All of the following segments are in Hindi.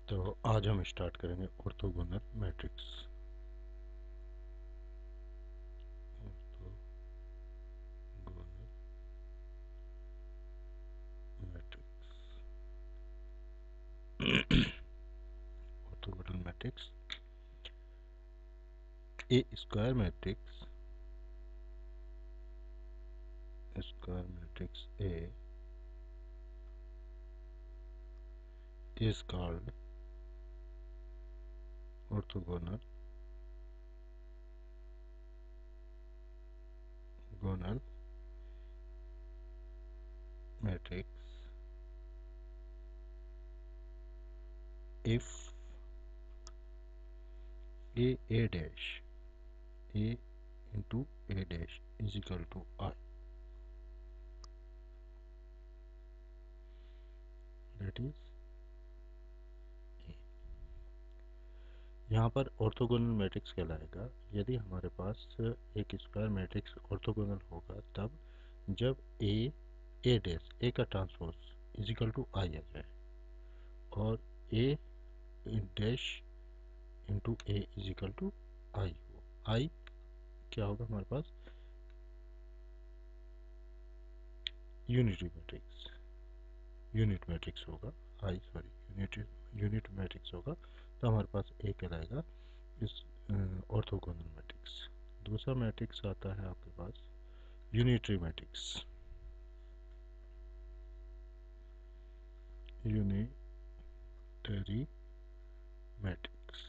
तो आज हम स्टार्ट करेंगे orthogonal matrix. Orthogonal matrix orthogonal matrix A square matrix A is called orthogonal matrix if a dash a into a dash is equal to I, that is a। यहाँ पर ऑर्थोगोनल मैट्रिक्स कहलाएगा यदि हमारे पास एक स्क्वायर मैट्रिक्स ऑर्थोगोनल होगा तब जब ए डैश ए का transpose is equal to I आ जाए और A dash into A is equal to I हो। आई क्या होगा हमारे पास यूनिट मैट्रिक्स होगा। आई सॉरी यूनिट मैट्रिक्स होगा तो हमारे पास ए कहलाएगा इस ऑर्थोगोनल मैट्रिक्स। दूसरा मैट्रिक्स आता है आपके पास unitary matrix. Unitary matrix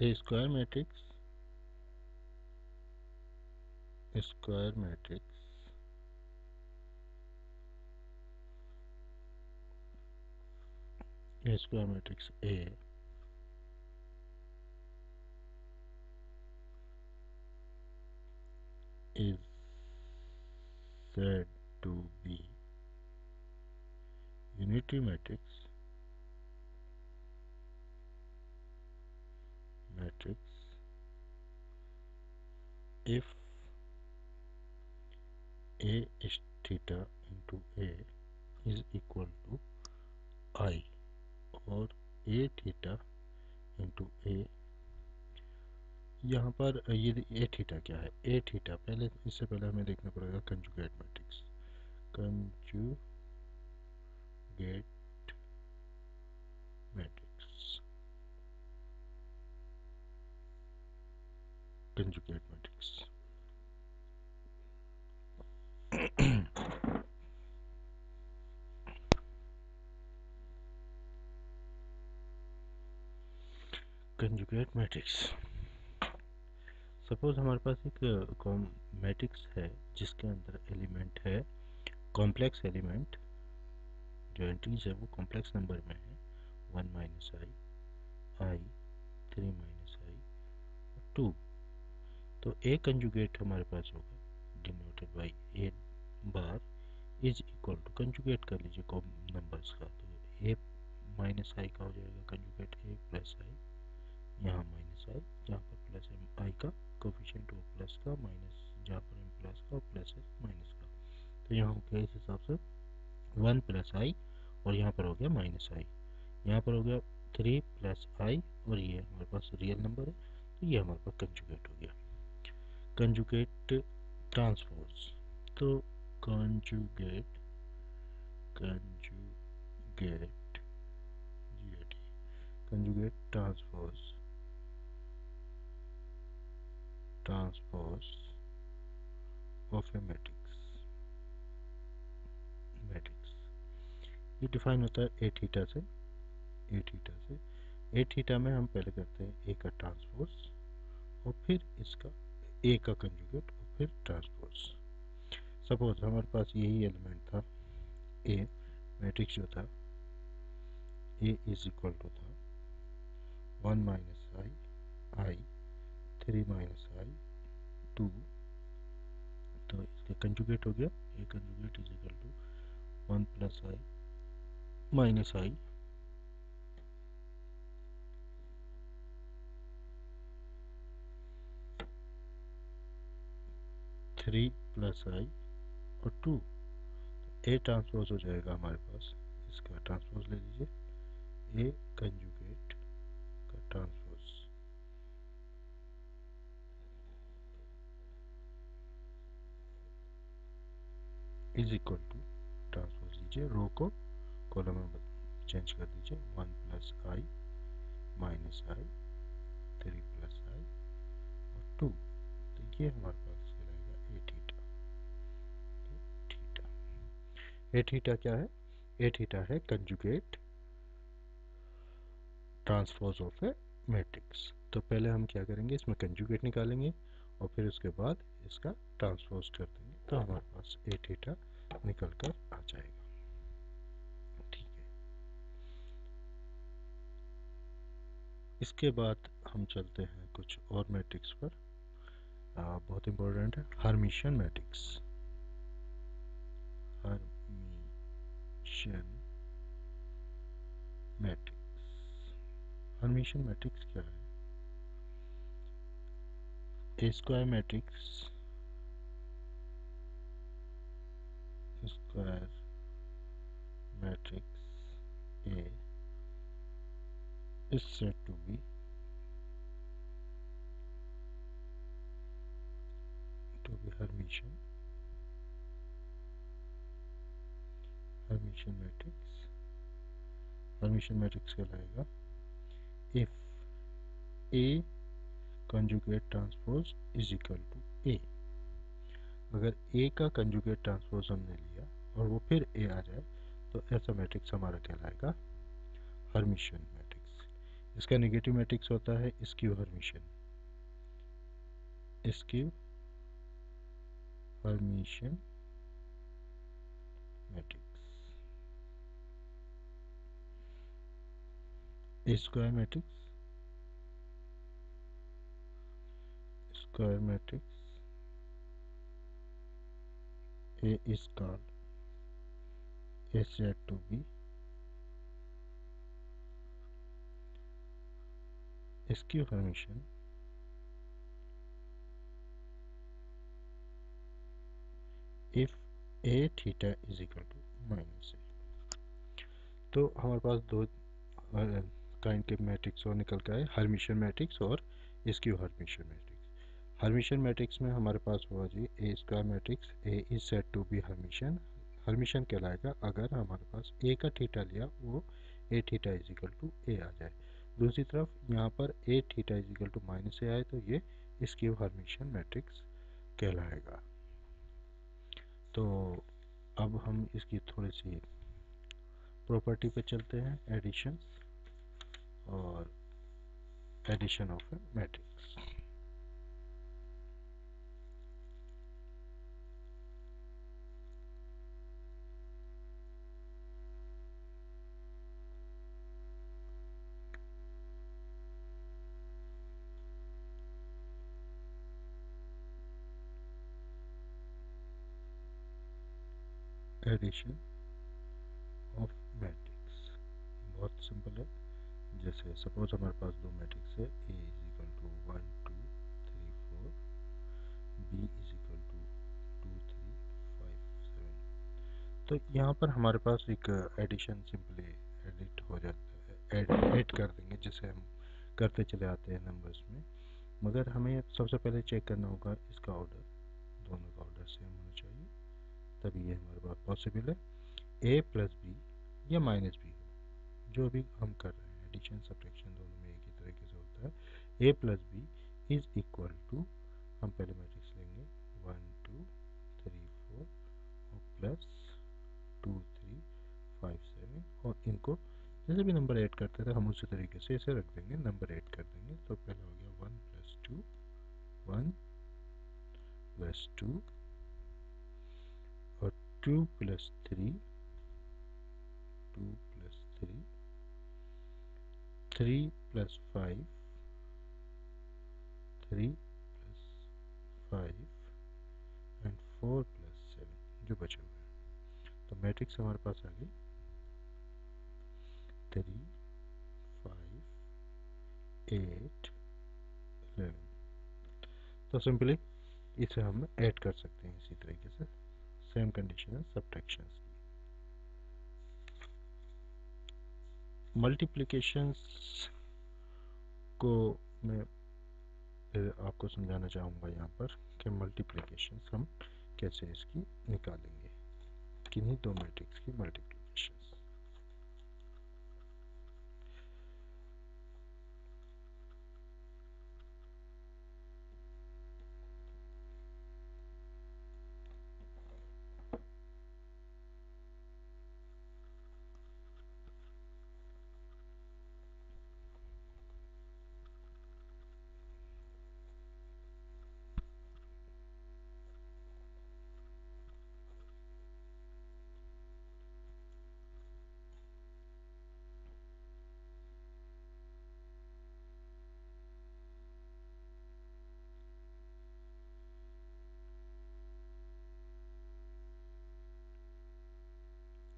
A square matrix A square matrix A is said to be unitary matrix if A is theta into A is equal to I और A थीटा इंटू ए। यहाँ पर ये ए थीटा क्या है, ए थीटा पहले इससे पहले हमें देखना पड़ेगा conjugate matrix. Conjugate matrix conjugate matrix suppose हमारे पास एक मैट्रिक्स है जिसके अंदर एलिमेंट है कॉम्प्लेक्स एलिमेंट, जो एंट्रीज है वो कॉम्प्लेक्स नंबर में है 1 माइनस आई, 3 माइनस आई, 2। तो ए कंजुगेट हमारे पास होगा denoted by a bar is equal to, conjugate कर लीजिए नंबर्स का, तो ए माइनस आई का हो जाएगा कंजुगेट ए प्लस आई, यहाँ माइनस आई जहाँ पर प्लस है आई का कोफिशिएंट वो प्लस का, माइनस जहाँ पर एम प्लस का प्लस है माइनस का। तो यहाँ हो गया इस हिसाब से 1 प्लस आई और यहाँ पर हो गया माइनस आई, यहाँ पर हो गया 3 प्लस आई और ये हमारे पास रियल नंबर है तो ये हमारे पास कंजुगेट हो गया। कंजुगेट ट्रांसपोज, तो conjugate transpose of A matrix ये डिफाइन होता है ए थीटा से। ए थीटा में हम पहले करते हैं ए का ट्रांसपोज और फिर इसका ए का कंजुगेट और फिर ट्रांसपोज। सपोज हमारे पास यही एलिमेंट था ए, मैट्रिक्स जो था ए इज इक्वल टू था 1 माइनस आई, 3 माइनस आई, 2। तो इसका कंजुगेट हो गया A conjugate is equal to 1 plus I minus I 3 plus आई और 2, ए ट्रांसपोज हो जाएगा हमारे पास, इसका ट्रांसपोज ले लीजिए, ए कंजुगेट का transpose is equal to, transpose लीजिए, रो को कॉलम में चेंज कर दीजिए, 1 प्लस आई माइनस आई, 3 प्लस आई और 2, तो ये हमारे पास कहलाएगा A theta. Theta, A theta क्या है? ए थीटा है conjugate transpose of A matrix. तो पहले हम क्या करेंगे, इसमें कंजुगेट निकालेंगे और फिर उसके बाद इसका ट्रांसपोज कर देंगे, तो हमारे पास ए थीटा निकल कर आ जाएगा। ठीक है, इसके बाद हम चलते हैं कुछ और मैट्रिक्स पर। बहुत इंपॉर्टेंट है Hermitian matrix. Hermitian matrix, Hermitian matrix क्या है? A square matrix, square matrix A is said to be Hermitian, Hermitian matrix, Hermitian matrix कहलाएगा if A conjugate transpose is equal to A। अगर A का conjugate transpose हमने लिया और वो फिर A आ जाए तो ऐसा मैट्रिक्स हमारा कहलाएगा हर्मिशियन मैट्रिक्स। इसका नेगेटिव मैट्रिक्स होता है skew Hermitian, skew Hermitian matrix. Square matrix, square matrix A is called A said to be skew Hermitian if A theta is equal to minus A। तो हमारे पास दो काइंड के मैट्रिक्स और निकल के आए, हर्मिशियन मैट्रिक्स और skew Hermitian matrix. Hermitian matrix में हमारे पास होगा जी A square matrix, A is said to be Hermitian. Hermitian कहलाएगा अगर हमारे पास ए का थीटा लिया वो A theta is equal to A आ जाए। दूसरी तरफ यहाँ पर A theta is equal to minus A आए तो ये स्क्यू हर्मिशियन मैट्रिक्स कहलाएगा। तो अब हम इसकी थोड़ी सी प्रॉपर्टी पे चलते हैं, एडिशन और addition of A matrix. Addition of matrix बहुत सिंपल है। जैसे सपोज हमारे पास दो मैट्रिक्स है, A is equal to 1 2 3 4, B is equal to 2 3 5 7। तो यहाँ पर हमारे पास एक एडिशन सिंपली एडिट हो जाता है, ऐड कर देंगे जैसे हम करते चले आते हैं नंबर्स में। मगर हमें सबसे पहले चेक करना होगा इसका ऑर्डर, दोनों का ऑर्डर सेम होना चाहिए, तभी ये हमारे पास पॉसिबल है। ए प्लस बी या माइनस बी हो, जो भी हम कर रहे हैं एडिशन सब्ट्रैक्शन दोनों में एक ही तरीके से होता है। A plus B is equal to, हम पहले मैट्रिक्स लेंगे 1 2 3 4 और प्लस 2 3 5 7 और इनको जैसे भी नंबर ऐड करते थे हम उसी तरीके से इसे रख देंगे, नंबर ऐड कर देंगे। तो पहले हो गया 1 प्लस 2, 1 प्लस 2 और 2 plus 3, 2 plus 3, 3 plus 5, 3 plus 5 and 4 plus 7 जो बचे हुए हैं। तो मैट्रिक्स हमारे पास आ गई 3 5 8 11। तो सिंपली इसे हम ऐड कर सकते हैं इसी तरीके से। सेम कंडीशन है सब्ट्रैक्शंस की। मल्टीप्लिकेशंस को मैं आपको समझाना चाहूँगा यहाँ पर कि मल्टीप्लिकेशंस हम कैसे इसकी निकालेंगे, किन्हीं दो मैट्रिक्स की मल्टीप्लिकेशंस।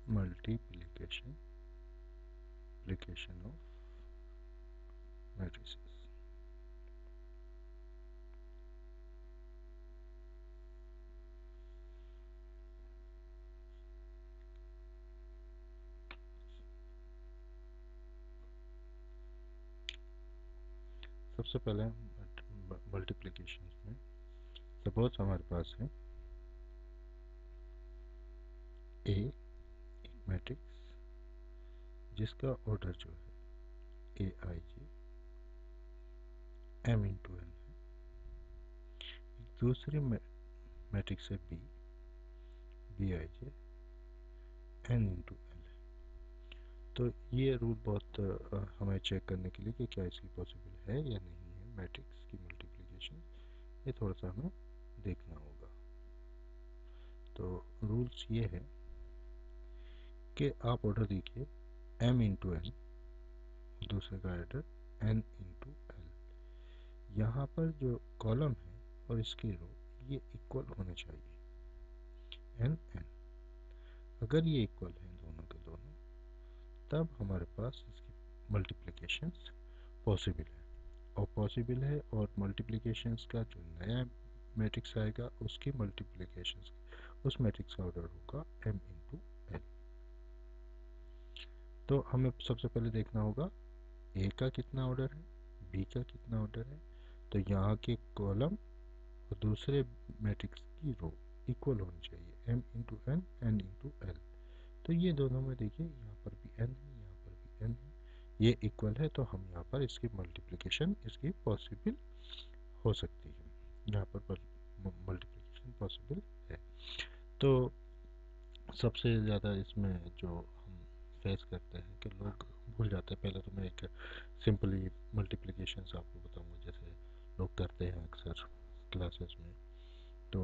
Multiplication of matrices. सबसे पहले मल्टीप्लिकेशन में सपोज हमारे पास है ए एक मैट्रिक्स जिसका ऑर्डर जो है A I J M into N है। एक दूसरी मैट्रिक्स है B B I J N into L है। तो ये रूल बहुत हमें चेक करने के लिए कि क्या इसकी पॉसिबल है या नहीं है मैट्रिक्स की मल्टीप्लिकेशन, ये थोड़ा सा हमें देखना होगा। तो रूल्स ये है कि आप ऑर्डर देखिए m इंटू एन, दूसरे का ऑर्डर n इंटू एल। यहाँ पर जो कॉलम है और इसकी रो ये इक्वल होने चाहिए n n। अगर ये इक्वल हैं दोनों के दोनों, तब हमारे पास इसकी मल्टीप्लिकेशंस पॉसिबल है। और पॉसिबल है और मल्टीप्लिकेशंस का जो नया मैट्रिक्स आएगा उसकी मल्टीप्लिकेशंस उस मैट्रिक्स का ऑर्डर होगा m इंटू एल। तो हमें सबसे पहले देखना होगा ए का कितना ऑर्डर है, बी का कितना ऑर्डर है। तो यहाँ के कॉलम और दूसरे मैट्रिक्स की रो इक्वल होनी चाहिए m into N N into L. तो ये दोनों में देखिए यहाँ पर भी n है, यहाँ पर भी n है, ये इक्वल है। तो हम यहाँ पर इसकी मल्टीप्लिकेशन इसकी पॉसिबल हो सकती है, यहाँ पर मल्टीप्लिकेशन पॉसिबल है। तो सबसे ज़्यादा इसमें जो हम फेस करते हैं कि लोग भूल जाते हैं। पहले तो मैं एक सिंपली मल्टीप्लिकेशंस आपको बताऊंगा जैसे लोग करते हैं अक्सर क्लासेस में। तो